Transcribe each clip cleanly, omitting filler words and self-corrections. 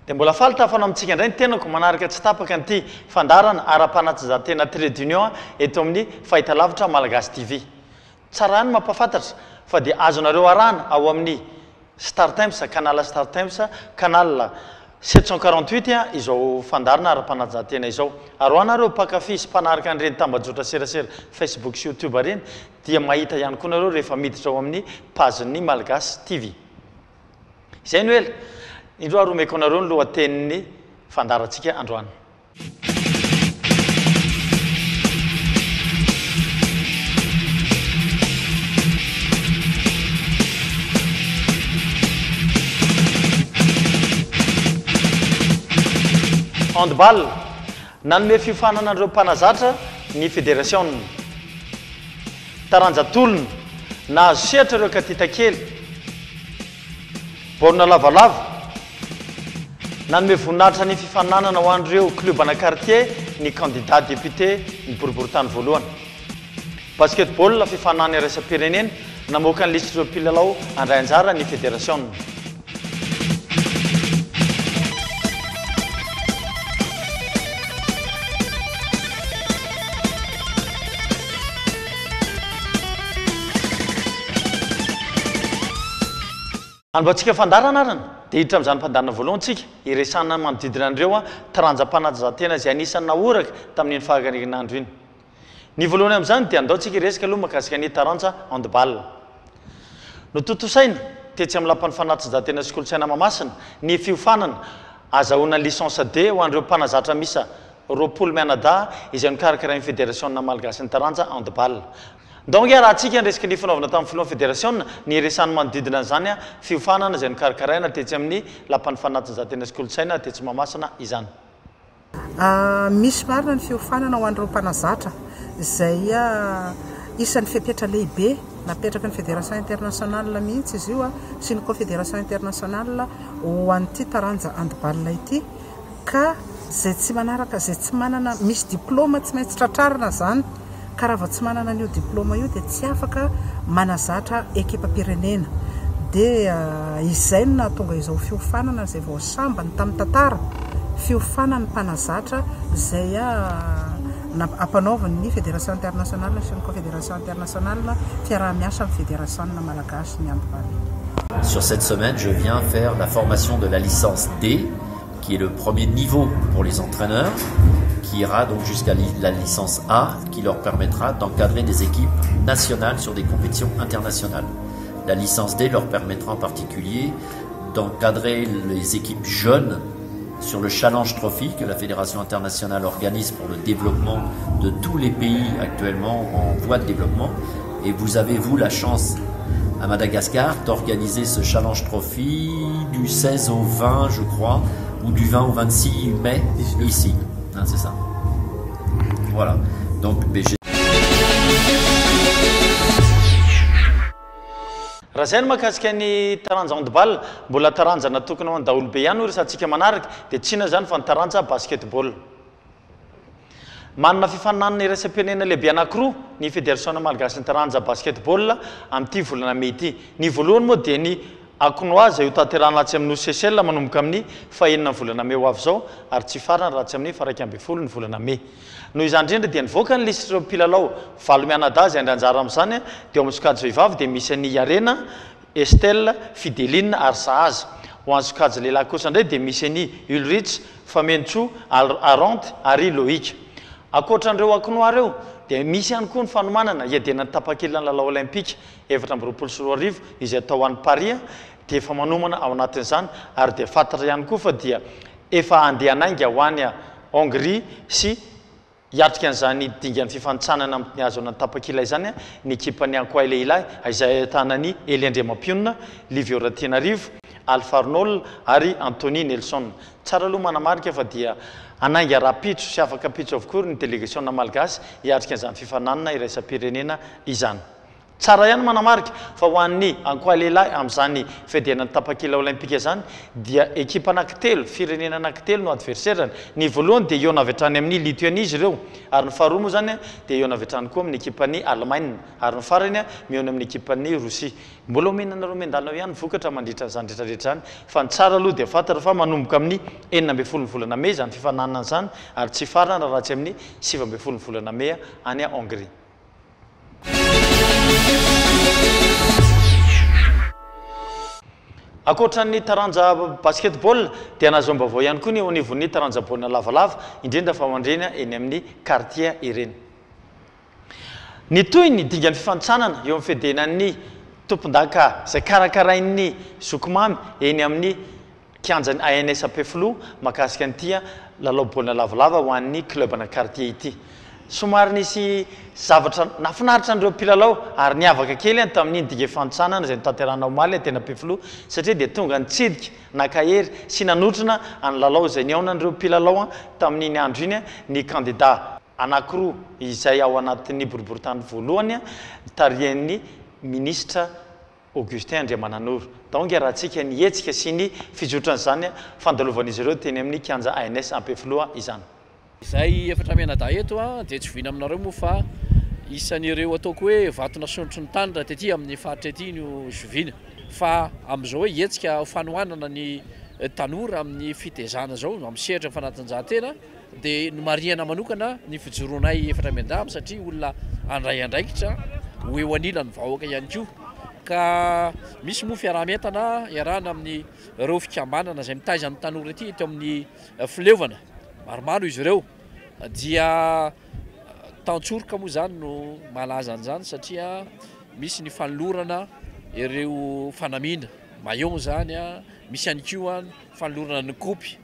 dia mbola faly tafana amintsika indray ny tenako manaraka tsy tapaka nyity fandarana ara-panatsizahantena trade union eto amin'ny fahitalavitra Malagasy TV. Tsara ihany mampafantatra fa dia azonareo arahana ao amin'ny Star Times, canal Star Times, canal 748 izao fandarana ara-panatsizahantena izao. Ary anareo mpankafy sy mpanaraka an'ireny tambajotra serasera Facebook sy YouTube ireny dia mahita ihany koa nareo rehefa miditra ao amin'ny page-ny Malagasy TV. Izay no ela indro aromeko anareo ny lohatenin'ny fandarantsika androany. Handball nanome fiofanana andreo mpanazatra ny fédération. Taranjatolona nahazo sehatra ireo katita kely. Baolina lavalava nanome voninahitra ny fifananana ho an'ireo klubana quartier ny candidat député ny boriboritany voalohany. Basketball fifanana iraisam-pirenena namoaka ny lisitra ireo mpilalao andray anjara ny fédération. Anbatsika fandarana arana dia hiditra amin'izany fandarana voalohantsika iresana manodidina an'ireo taranjam-panatsizahantena izay anisany nahoraka tamin'ny fahagarenandro iny. Ny voalohany amin'izany dia andaontsika iresaka aloha mahakasika ny taranja handball. Notontosaina tetsy amin'ny lapan'ny fanatsizahantena sy kolontsaina Mahamasina ny fiofanana azahoana licence D ho an'ireo mpanazatra misa roapolo mianadahy izay nikarakarain'ny fédération malagasy ny taranja handball. Donc raha antsika andresika ny fanaovana tamin'ny filohan'ny fédération ny resany manodidina an'izany fiofanana izay nikarakaraina tetsy amin'ny lapan'ny fanatsizahantena sy kolontsaina tetsy Mahamasina izany. Misy marina ny fiofanana ho an'ireo mpanazatra izay isan'ny fepetra lehibe napetraka ny fédération internationale mihitsy izy io sy ny confédération internationale ho an'ity taranja handball ity ka zay tsy manaraka zay tsy manana misy diplôma tsy maintsy tratrarina zany. Ka raha tsy manana an'io diplôma io dia tsy afaka manazatra ekipam-pirenena. Dia izay no nahatonga izao fiofanana izay vao sambany tamin'ny tantara fiofanana mpanazatra izay ampanaovan'ny fédération internationale sy ny confédération internationale fiaraha-miasa amin'ny fédération malagasy ny handball. Sur cette semaine, je viens faire la formation de la licence D, qui est le premier niveau pour les entraîneurs, qui ira donc jusqu'à la licence A, qui leur permettra d'encadrer des équipes nationales sur des compétitions internationales. La licence D leur permettra en particulier d'encadrer les équipes jeunes sur le Challenge Trophy que la Fédération internationale organise pour le développement de tous les pays actuellement en voie de développement. Et vous avez, vous, la chance à Madagascar d'organiser ce Challenge Trophy du 16 au 20, je crois, ou du 20 au 26 mai ici. C'est ça. Voilà. Donc, raha zay no mahakasika ny taranja handball mbola taranja natokana ho an'ny daholobe ihany ho resantsika manaraka dia tsina zany fa ny taranja basketball. Manana fifananana iraisam-pirenena lehibe anankiroa ny fédération malagasy ny taranja basketball amin'ity volana May ity. Ny voalohany moa dia ny Akonoa izay ho tanterahana atsy amin'ny Seychelles manomboka amin'ny fahaenina ny volana May ho avy izao ary tsy farana raha tsy amin'ny faha 1 ny volana May. Noho izany indrindra dia nivoaka ny lisitra mpilalao valo mianadahy izay andray anjara amin'izany dia ao amin'ny sokajy vehivavy dia misy ny Arena, Estelle, Fideline ary Sahaza. Ho an'ny sokajy lehilahy kosa indray dia misy ny Ulrich, Famentso, Arante ary Loïc. Ankoatran'ireo Akonoa ireo dia misy ihany koa ny fanomanana iadena ny tapakely ny lalao olimpika 2024 izay atao an'ny Paris dia efa manomana ao anatin'izany ary dia fantatra ihany koa fa dia efa andeha hanainga ho any Hongrie sy hiatrika an'izany dingan'ny fifanitsanana amin'ny azo ny tapakely izany ny ekipany Ankoay lehilahy izay ahitana ny Eliandremampiona, Livio Ratinarivo, Alpha Arnold ary Anthony Nelson. Tsara aloha manamarika fa dia anainga rapitso sy afaka pitso avokoa ny délégation malagasy hiatrika an'izany fifananana iraisam-pirenena izany. tsara ihany manamarika fa ho an'ny ankoa lehilahy amin'izany fiadenany tapakila olimpika zany dia ekipa anankitelo firenena anankitelo no adversairany ny voalohany dia iona avy hatrany amin'ny Lituanie izy ireo ary ny faharoa moa zany dia iona avy hatrany koa amin'ny ekipan'ny Allemagne ary ny farany mihaona amin'ny ekipan'ny Rosia mbola omenanareo mendalinao ihany vokatra mandritra zany rehetrarehetra zany fa ny tsara aloha dia fantatra fa manomboka amin'ny 19 ny volana May zany fifananana zany ary tsy farana raha tsy amin'ny 17 ny volana May any Hongrie. Akoatran'ny taranja basketball dia nazom-baovao ihany koa ny eo anivon'ny taranja baolina lavalava indrindra fa mandrena eny amin'ny quartier ireny. Ny toy ny dingan'ny fifanitsanana eo amin'ny fiadenan'ny tompon-daka izay karakarain'ny zokomamy eny amin'ny kianjan'ny ANS Ampefilo mahakasika an'ity lalao baolina lavalava ho an'ny clubana quartier ity. Somary nisy zavatra nafinaritra an'ireo mpilalao ary niavaka kely tamin'iny dinga fifanitsanana izay nitanterahana omaly tena Ampefilo satria dia tonga nitsidika nakahery sy nanotrana any lalao izay niaona an'ireo mpilalao tamin'iny andro iny ny candidat anankiroa izay ao anatin'ny boriboritany voalohany tarihan'ny ministra Augustin Andriamananoro. Donc raha antsika nietsika sy ny fijotran'izany fandalovan'izy ireo teny amin'ny kianja ANS Ampefilo izany. Izay efatra menada eto dia tsy vina aminareo moa fa isan'ireo ataoko hoe vatona sondrotry ny tany raha tetỳ amin'ny faritra ety no zoviana fa amin'izao hoe hetsika fanohanana ny tanora amin'ny fitezana zao amin'ny sehatra ny fanatanjahantena dia nomariana manokana ny fijoroanay efatra mendama satria olona andray andraikitra ho eo anilany vahoaka ihany koa ka misy moa fiaraha-mientana iarahana amin'ny ireo fikambanana izay mitaiza ny tanora ety eto amin'ny fileovana maromaro izy ireo dia tantsoroka moa zany no malaza an'izany satria misy ny fanolorana ireo fanamina maillot zany misy ihany koa fanolorana ny kopy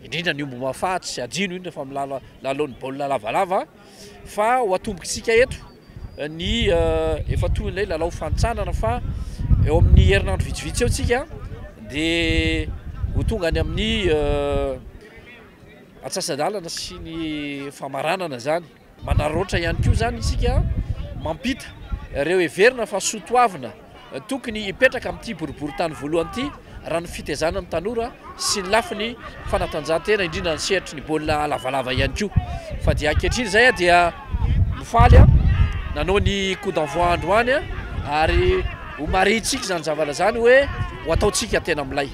indrindra ny ombo mafatsy sy ajino indrindra fa milalaon'ny baolina lavalava fa ho atombokitsika eto ny efa toy ilay lalao fanitsanana fa eo amin'ny herinandro vitsivitsy eo tsika dia ho tonga any amin'ny atsasadalana sy ny famaranana zany manaroatra ihany koa zany isika mampita ireo heverina fa sotoavina tokony hipetraka amin'ity boriboritany voalohany ity raha ny fitezana ny tanora sy ny lafiny fanatanjahantena indrindra ny sehatry ny baolina lavalava ihany koa fa dia ankehitriny zay dia mifaly nanao ny coup d'envoi androany ary ho maritsika zany zavala zany hoe ho ataotsika tena milay.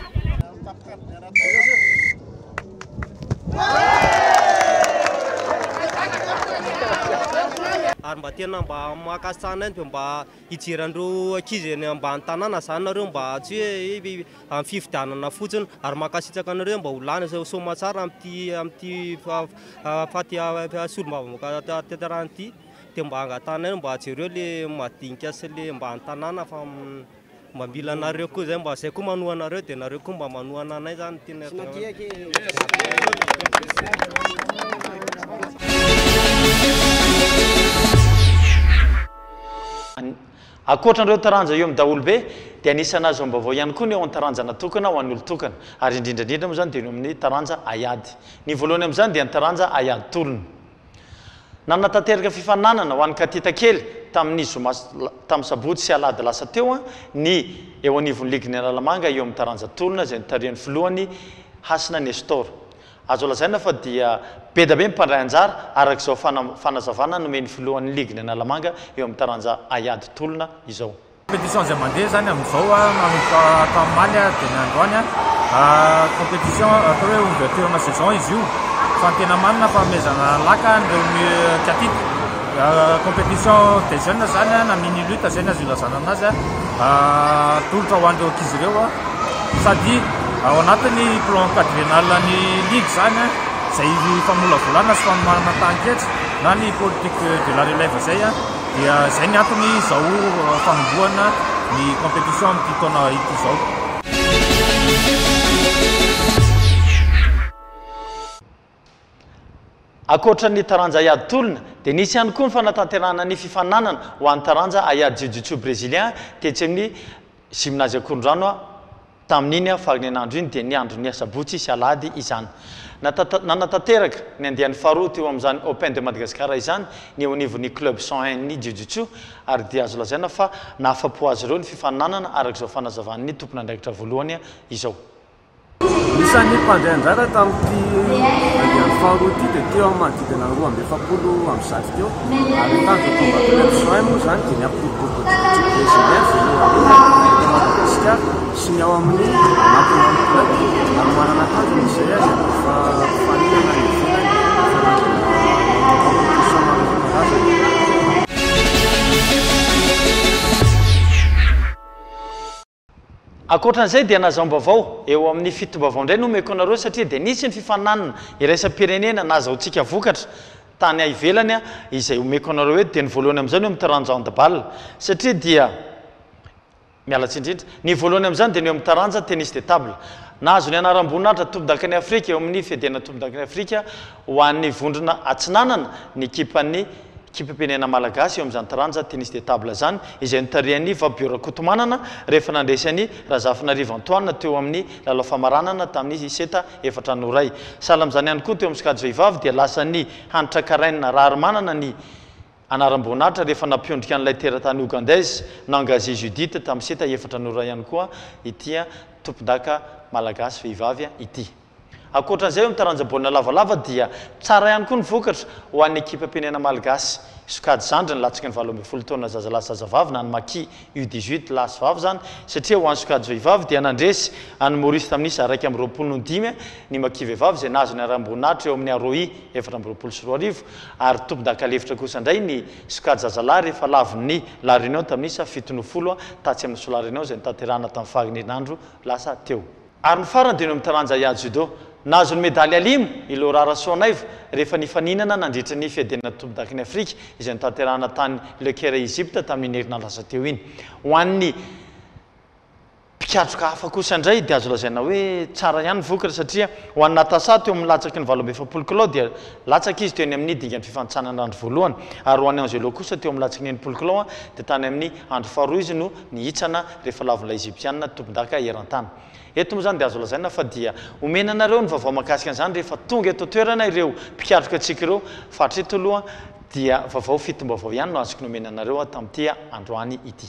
Ary mba tena mba mahakasana ny mba hijerandreo ankizy eny ambany tanàna zany nareo mba tsy hoe amin'ny fifidianana fotsiny ary mahakasitsaka anareo mba ho lany soma tsara amin'ity faty solombavamboaka tanterahany ity dia mba angatana mba jereo le madinika sy le mba an-tanàna fa mba mila anareo koa zay mba zay koa manoha anareo dia nareo koa mba manohana anay zany tena akoatran'ireo taranja eo amin'ny daholobe dia anisana azo am-baovao ihany koa ny eo amin'ny taranja natokana ho an'ny olo-tokana ary indrindraindrindra moa zany dia no amin'ny taranja ayady ny voalohany amin'izany dia ny taranja ayady tolona nanatanteraka fifananana ho an'ny katita kely tamin'ny tamin'ny sabotsy sy alady lasa teo ny eo anivon'ny liginy Analamanga eo amin'ny taranja tolona izay nitarihan'ny filohany Hasina Nestor azo lazaina fa dia be da be mipandray anjara arak'izao fanazavana nomen'ny filohan'ny liginy Analamanga eo amin'ny taranja ayady tolona izao. Compétition zay mandeha zany amin'izao manomboka tamin'ny dia ny androany compétition atao hoe ouverture na saison izy io fa tena manina fa mezana laka nireo katita compétition des jeunes zany na mini lutte zay azo ilazana aminazy tolotra ho an'ireo ankizy ireo sady ao anatin'ny plan quadriennal ny ligue zany zay famolavolana sy famanatan-ketsy na ny politique de la relève zay dia zay ny antony izao fanombohana ny compétition amin'ity taona ity izao. Akoatran'ny taranja ayady tolona dia nisy ihany koa ny fanatanterahana ny fifananana ho an'ny taranja ayady jiu-jitsu brésilien tetsy amin'ny gymnase Akorondrano tamin'iny a farany anandro iny dia ny andro ny asabotsy sy alady izany nanatanteraka ny andehan'ny faharoa teo amin'izany Open de Madagascar izany ny eo anivon'ny club 101 ny jiu-jitsu ary dia azo lazaina fa nahafapo azy ireo ny fifaninanana arak'izao fanazavan'ny tompona andraikitra voalohany izao. Isan'ny mpandray anjara tamin'ity andehan'ny faharoa ity dia teo amin'ny manodidina 270 teo ary tanjo tonga club 101 moa zany dia ny ampiroboko président Madagasikara sy ny ao amin'ny national club ary manana tanjo misy azy fa faninana ny ivelany compétition malaza. Akoatran'izay dia nazaom-bavao eo amin'ny fito-bavao indray no meko anareo satria dia nisy ny fifaninanana iraisam-pirenena nazahotsika vokatra tany ivelany izay omeko anareo hoe dia ny voalohany amin'izany eo amin'ny taranja handball satria dia mialatsy indrindra ny voalohany amin'izany dia ny eo amin'ny taranja tennis de table nahazo ny anaram-boninahitra tompon-dakan'ny Afrika eo amin'ny fiadiana tompon-dakan'ny Afrika ho an'ny vondrona atsinanana ny ekipan'ny kipam-pirenena malagasy eo amin'izany taranja tennis de table zany izay nitarihan'ny Vabiora Kotomanana rehefa nandresany Razafinarivo Antoine teo amin'ny lalao famaranana tamin'ny seta efatrano ray. Sahala amin'izany ihany koa teo amin'ny sokajy vehivavy dia lasa ny Hanitra Karaina Raharomanana ny anaram-boninahitra rehefa nampiondrika an'ilay teratany Ougandaise Nangazy Judith tamin'ny seta efatrano ray ihany koa ity tompon-daka malagasy vehivavy ity. Akoatran'izay eo mitaranja baolina lavalava dia tsara ihany koa ny vokatra ho an'ny ekipam-pirenena malagasy sokajy zandry ny latsaka ny 12 taona zazalahy sy zazavavy na ny maki U18 lahy sy vavy zany satria ho an'ny sokajy vehivavy dia nandresy any Maurice tamin'ny isa 125 ny maki vehivavy izay nahazo ny aram-boninahitra eo amin'ny Aroi 424 ary tompon-daka lefitra kosa indray ny sokajy zazalahy rehefa lavin'ny La Réunion tamin'ny isa 70 tatsy amin'ny Sola Réunion izay nitaterahana tamin'ny faharin'andro lasa teo. Ary ny farany dia no mitaranja iady judo nahazo ny medaly alimo i Laura Sonaivo rehefa nifaninana nandritra ny fiadenana tompon-dakan'ny Afrika izay nitaterahana tany Le Caire Egypte tamin'ny herinandro lasa teo iny. Ho an'ny mpikatroka hafa kosa indray dia azo lazaina hoe tsara ihany vokatra satria ho an'ny Natasa teo amin'ny latsaky ny 27 kilao dia latsaka izy teo any amin'ny dingan'ny fifantsanana andro voalohany ary ho an'ny Angelo kosa teo amin'ny latsaky ny 90 kilao dia tany amin'ny andro faharoa izy no nihitsana rehefa lavin'ilay Egyptianina tompon-daka eran-tany. Eto moa zany dia azo lazaina fa dia omena anareo ny vaovao mahakasika an'izany rehefa tonga eto toerana ireo mpikatroka antsika ireo fa hatreto aloha dia vaovao fitom-baovao ihany no azoko nomena anareo tamin'ity androany ity.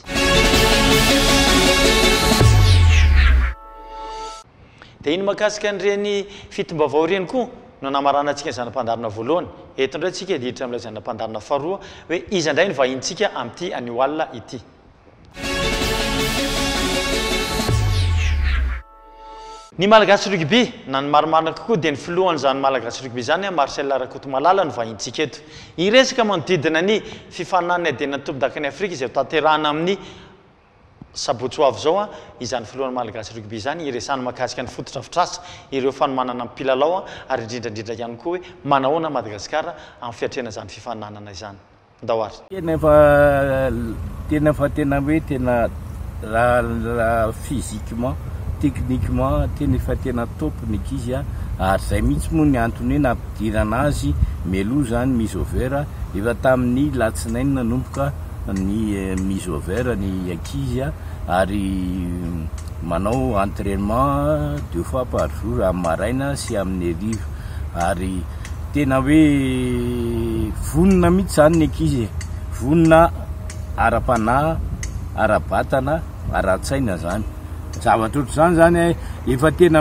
Dia iny mahakasika an'ireny fitom-baovao ireny koa no namarana antsika ny zanam-pandarina voalohany. Eto indray antsika dihitra amin'ilay zanam-pandarina faharoa hoe iza indray ny vahintsika amin'ity anioalina ity. Ny malagasy rugby na ny marimarina kokoa dia ny filohan'izany malagasy rugby zany Marcel Rakotomalala no vahintsika eto. Iresaka manodidina ny fifaninanana adenana tompon-dakan'ny Afrika izay tanterahana amin'ny sabotsy ho avy zao izany filohan'ny malagasy rugby zany iresany mahakasika ny fototra-fitrasa ireo fanomanana amin'ny mpilalao ary indrindrandrindra ihany koa hoe manahoana Madagasikara amin'ny fiatrena izany fifaninanana izany. Ndahoary. Tena hoe tena raha physiquement techniquement tena efa tena tompony izy ary zay mihitsy moa ny antony hoe nampidirana azy meloa zany mise au vert efa tamin'ny latsinainy nanomboka ny mise au vert ny ankizy ary manao entraînement 2 fois par jour amin'ny maraina sy amin'ny hariva ary tena hoe vonona mihitsy zany ny ankizy vonona ara-panahy ara-batana ara-tsaina zany zavatra ohatr'izany zany efa tena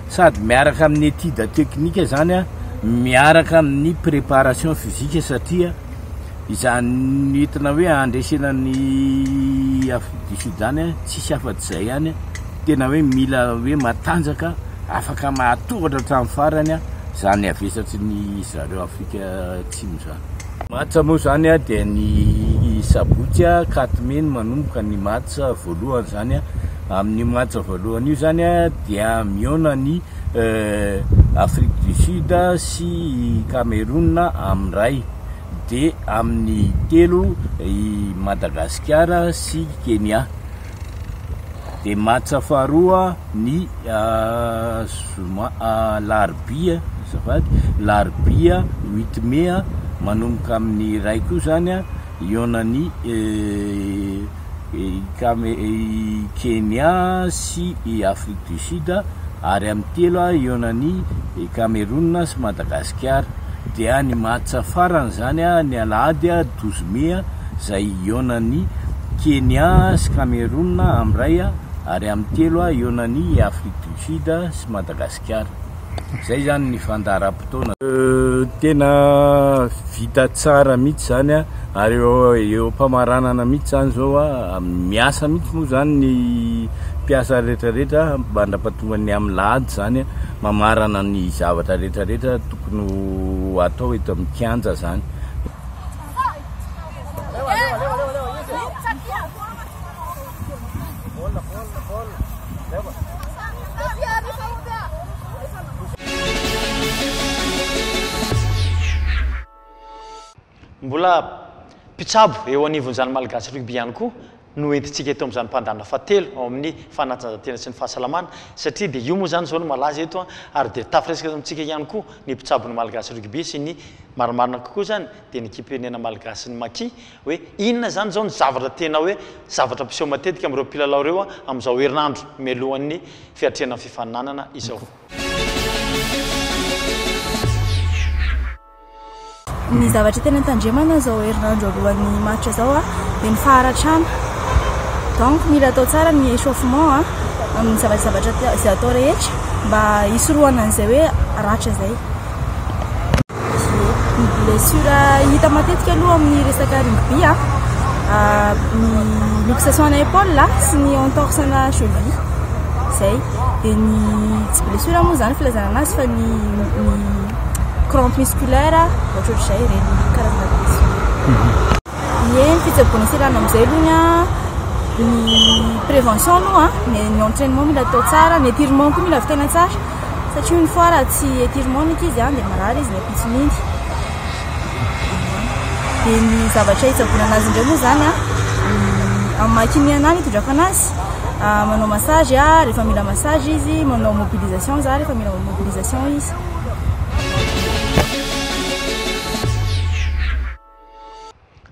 sady miaraka amin'ny étude technique zany miaraka amin'ny préparation physique satria izany entina hoe andresena ny Afrique du Sud zany tsisy afa-tsy zay ihany tena hoe mila hoe matanjaka afaka mahatohatra hatramin'ny farany zany avesatry ny zareo Afrika Atsimo zany. Matsa moa zany dia ny sabotsy 4 mai manomboka ny matsa voalohany zany amin'ny matsa voalohany io zany dia miona ny Afrique du Sud sy Cameroun amin'ny ray dia amin'ny telo i Madagascar sy Kenya dia matsa faharoa ny Larbia Larbia 8 mai manomboka amin'ny ray koa zany iona ny Kenya sy Afrique du Sud ary amin'ny telo ionany Cameroun sy Madagascar dia ny matsa farany zany ny alahady 12 mai zay ionany Kenya sy Cameroun amray ary amin'ny telo ionany Afrique du Sud sy Madagascar. Zay zany ny fandaharam-potoana tena vita tsara mihitsy zany ary eo mpamaranana mihitsy zany zao miasa mihitsy moa zany ny mpiasa rehetrarehetra mba andrapatongan'ny amin'ny lahady zany mamarana ny zavatra rehetrarehetra tokony atao eto amin'ny kianja zany. Mbola mpitsabo eo anivon'izany malagasy rugby ihany koa no entintsika eto amin'izany mpandana fahatelo ao amin'ny fanatanjahantena sy ny fahasalamana satria dia io moa zany zao no malaza eto ary dia tafiresaka amintsika ihany koa ny mpitsabo ny malagasy rugby sy ny marimarina kokoa zany dia ny kipenena malagasy ny maki hoe inona zany zao ny zavatra tena hoe zavatra mpiseho matetika amin'ireo mpilalao ireo amin'izao herinandro mialohan'ny fiatrena ny fifaninanana izao. Ny zavatra tena tandremana zao herinandro alohan'ny match zao dia ny faharatrana. Donc mila atao tsara ny échauffement amin'ny zavatra izay atao rehetra mba hisorohana an'izay hoe ratra zay. Ny blessure hita matetika aloha amin'ny resaka rugby ny luxation na épaule sy ny entorse na cheville zay. Dia ny tsy blessure moa zany filazana anazy fa ny crampe musculaire ohatrohatr'izay ireny karazana blessure. Ny fitsaboana serana amin'izay aloha ny prévention aloha ny entraînement mila atao tsara, ny étirement koa mila avy tena tsara satria une fois raha tsy étirement nity izy dia marary izy ny ampitsin'iny. Dia ny zavatra hitsaboana anazy indray moa zany amin'ny maha-kiné hitondraka anazy manao massage rehefa mila massage izy, manao mobilisation za rehefa mila mobilisation izy.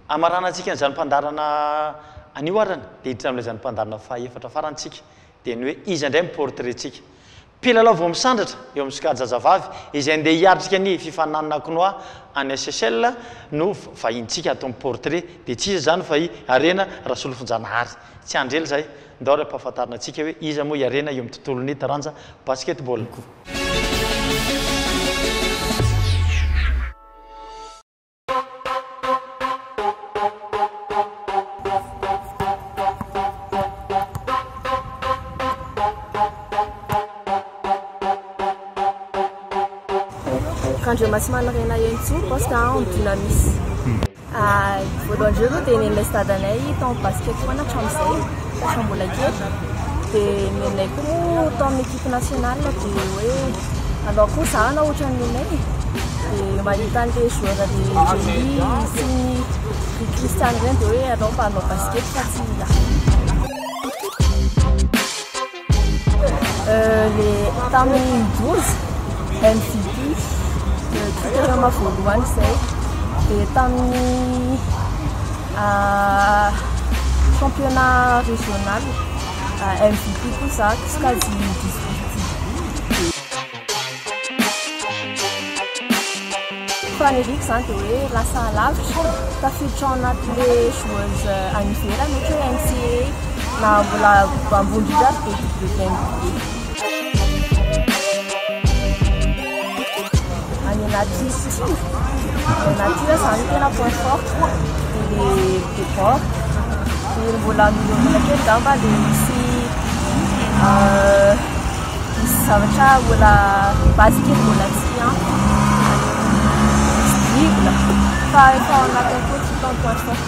Amaranantsika n'izany mpandarana anio arany dia hiditra amin'ilay zany mpandarana fahaefatra farantsika dia ny hoe izy indray miportreitsika mpilalao vao misandratra eo amin'ny sikajazavavy izay andeha hiatrika ny fifaninanana kinoa any SSL no vahintsika atao miportret dia tsy iza zany fa i Arena Rasolofonjanahary tsy andrely zay ndao ry ampahafantarina antsika hoe iza moa i Arena eo amin'ny tontolon'ny taranja basketball. Quand je m'assis mal rien à yensu parce qu'on dynamis. Voalohany aloha dia nen'ilay stade anay tao basket foana hatramin'izay fa mbola kely dia nenay koa tao amin'ny équipe nationale dia hoe alao koa zahana ohatran'ny nenay dia mahita an'ilay joueur le Jély sy ny Christian ireny dia hoe alao mba hanao basket fa tsy tamin'ny 12 MVP toerana voalohany izay dia tamin'ny championnat régional MVP kosa jusqu'à 18. Faneliky zany dia hoe lasa lavitra tafiditra ao anatin'ilay joueuse any ivelany ohatra hoe NCAA na mbola ambony indrindra dia WNBA. Nature zany tena point fort dia le bord dia mbola milombola kely damba dia misy zavatra mbola basket mbola tsy dribble fa efa ao anatin'ny koa tsy tao point fort.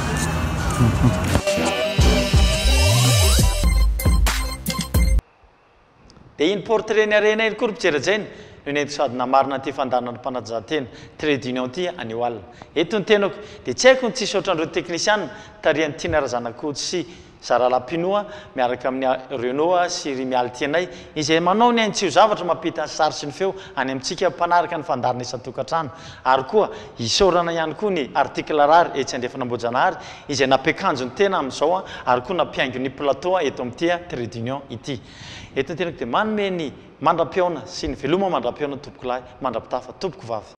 Dia iny portrait ny Arena iny koa ry mpijerajaina no nety sady namarina ty fandanana ny mpanajahantena trade union ty any Oalina. Eto ny tenako dia tsy haiko ny tsisy ohatran'ireo teknisianina tarihan'ny Tiana Razanakoty sy Zara Lapinoa miaraka amin'ny Renault sy Rimial tianay izay manao ny aintsio zavatra mampita sary sy ny feo any amintsika mpanaraka ny fandarina isan-tokantrano ary koa isaorana ihany koa ny article rary etsy andrefanambojanahary izay nampiakanjony tena amin'izao ary koa nampiaingo ny plateau eto amin'ity Trade d'Union ity eto tenako dia manome ny mandram-piaona sy ny veloma mandram-piaona tompoko lahy mandram-pitafa tompoko vavy